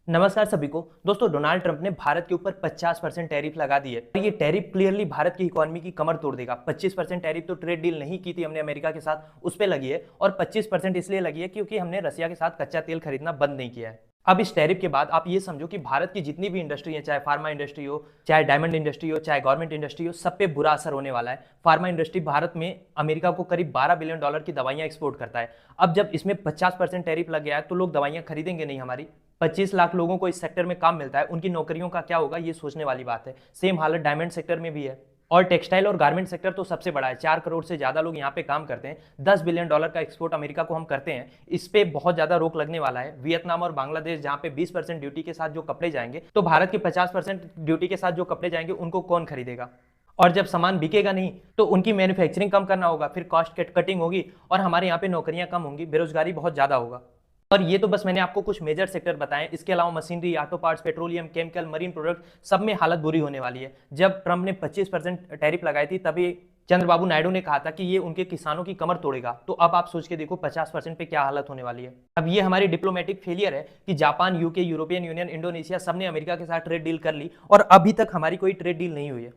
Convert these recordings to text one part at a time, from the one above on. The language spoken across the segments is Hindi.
नमस्कार सभी को। दोस्तों, डोनाल्ड ट्रंप ने भारत के ऊपर 50% टैरिफ लगा दी है और ये टैरिफ क्लियरली भारत की इकोनॉमी की कमर तोड़ देगा। 25% टैरिफ तो ट्रेड डील नहीं की थी हमने अमेरिका के साथ, उस पर लगी है और 25% इसलिए लगी है क्योंकि हमने रसिया के साथ कच्चा तेल खरीदना बंद नहीं किया है। अब इस टैरिफ के बाद आप ये समझो कि भारत की जितनी भी इंडस्ट्री है, चाहे फार्मा इंडस्ट्री हो, चाहे डायमंड इंडस्ट्री हो, चाहे गवर्नमेंट इंडस्ट्री हो, सब पे बुरा असर होने वाला है। फार्मा इंडस्ट्री भारत में अमेरिका को करीब $12 बिलियन की दवाइयां एक्सपोर्ट करता है। अब जब इसमें 50% टैरिफ लग गया है तो लोग दवाइयां खरीदेंगे नहीं हमारी। 25 लाख लोगों को इस सेक्टर में काम मिलता है, उनकी नौकरियों का क्या होगा ये सोचने वाली बात है। सेम हालत डायमंड सेक्टर में भी है और टेक्सटाइल और गारमेंट सेक्टर तो सबसे बड़ा है। 4 करोड़ से ज्यादा लोग यहाँ पे काम करते हैं। $10 बिलियन का एक्सपोर्ट अमेरिका को हम करते हैं, इस पे बहुत ज्यादा रोक लगने वाला है। वियतनाम और बांग्लादेश जहाँ पे 20% ड्यूटी के साथ जो कपड़े जाएंगे, तो भारत के 50% ड्यूटी के साथ जो कपड़े जाएंगे उनको कौन खरीदेगा? और जब सामान बिकेगा नहीं तो उनकी मैन्युफैक्चरिंग कम करना होगा, फिर कॉस्ट कटिंग होगी और हमारे यहाँ पे नौकरियां कम होंगी, बेरोजगारी बहुत ज्यादा होगा। और ये तो बस मैंने आपको कुछ मेजर सेक्टर बताएं, इसके अलावा machinery, auto parts, petroleum, chemical, marine product, सब में हालत बुरी होने वाली है। जब ट्रंप ने 25% टैरिफ लगाई थी तभी चंद्रबाबू नायडू ने कहा था कि ये उनके किसानों की कमर तोड़ेगा। तो अब आप सोच के देखो 50% पे क्या हालत होने वाली है। अब ये हमारी डिप्लोमेटिक फेलियर है कि Japan, UK, European union, Indonesia सब ने अमेरिका के साथ ट्रेड डील कर ली और अभी तक हमारी कोई ट्रेड डील नहीं हुई है।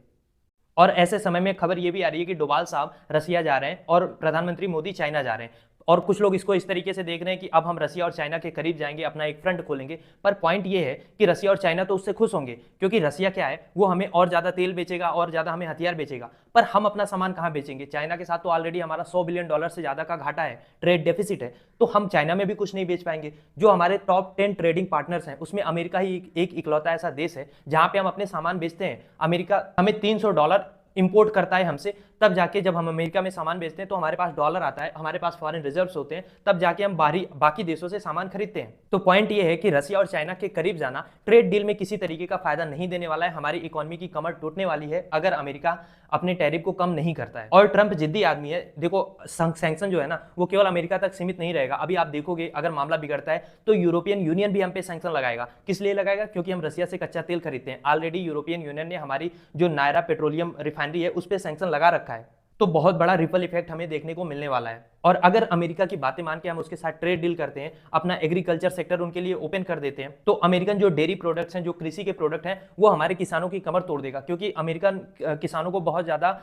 और ऐसे समय में खबर ये भी आ रही है कि डोभाल साहब रसिया जा रहे हैं और प्रधानमंत्री मोदी चाइना जा रहे हैं। और कुछ लोग इसको इस तरीके से देख रहे हैं कि अब हम रसिया और चाइना के करीब जाएंगे, अपना एक फ्रंट खोलेंगे। पर पॉइंट ये है कि रसिया और चाइना तो उससे खुश होंगे क्योंकि रसिया क्या है, वो हमें और ज्यादा तेल बेचेगा और ज्यादा हमें हथियार बेचेगा। पर हम अपना सामान कहाँ बेचेंगे? चाइना के साथ तो ऑलरेडी हमारा $100 बिलियन से ज्यादा का घाटा है, ट्रेड डेफिसिट है। तो हम चाइना में भी कुछ नहीं बेच पाएंगे। जो हमारे टॉप 10 ट्रेडिंग पार्टनर्स हैं उसमें अमेरिका ही एक इकलौता ऐसा देश है जहां पे हम अपने सामान बेचते हैं। अमेरिका हमें $300 इंपोर्ट करता है हमसे, तब जाके जब हम अमेरिका में सामान बेचते हैं तो हमारे पास डॉलर आता है, हमारे पास फॉरेन रिजर्व्स होते हैं, तब जाके हम बाकी देशों से सामान खरीदते हैं। तो पॉइंट ये है कि रसिया और चाइना के करीब जाना ट्रेड डील में किसी तरीके का फायदा नहीं देने वाला है। हमारी इकोनॉमी की कमर टूटने वाली है अगर अमेरिका अपने टैरिफ को कम नहीं करता है। और ट्रंप जिद्दी आदमी है। देखो, सैंक्शन जो है ना वो केवल अमेरिका तक सीमित नहीं रहेगा। अभी आप देखोगे अगर मामला बिगड़ता है तो यूरोपियन यूनियन भी हम पे सैंक्शन लगाएगा। किस लिए लगाएगा? क्योंकि हम रसिया से कच्चा तेल खरीदते हैं। ऑलरेडी यूरोपियन यूनियन ने हमारी जो नायरा पेट्रोलियम रिफाइनरी है उस पर सैंक्शन लगा रखा है। तो बहुत बड़ा रिपल इफेक्ट हमें देखने को मिलने वाला है। और अगर अमेरिका की बातें मान के हम उसके साथ ट्रेड डील करते हैं, अपना एग्रीकल्चर सेक्टर उनके लिए ओपन कर देते हैं, तो अमेरिकन जो डेयरी प्रोडक्ट्स हैं, जो कृषि के प्रोडक्ट हैं, वो हमारे किसानों की कमर तोड़ देगा। क्योंकि अमेरिकन किसानों को बहुत ज्यादा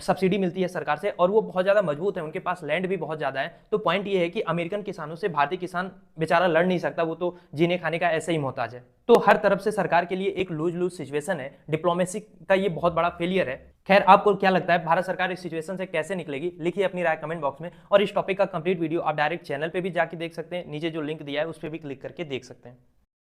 सब्सिडी मिलती है सरकार से और वो बहुत ज्यादा मजबूत है, उनके पास लैंड भी बहुत ज्यादा है। तो पॉइंट ये है कि अमेरिकन किसानों से भारतीय किसान बेचारा लड़ नहीं सकता, वो तो जीने खाने का ऐसे ही मोहताज है। तो हर तरफ से सरकार के लिए एक लूज लूज सिचुएशन है। डिप्लोमेसी का ये बहुत बड़ा फेलियर है। खैर, आपको क्या लगता है भारत सरकार इस सिचुएशन से कैसे निकलेगी? लिखिए अपनी राय कमेंट बॉक्स में। और इस टॉपिक का कंप्लीट वीडियो आप डायरेक्ट चैनल पे भी जाके देख सकते हैं, नीचे जो लिंक दिया है उस पर भी क्लिक करके देख सकते हैं।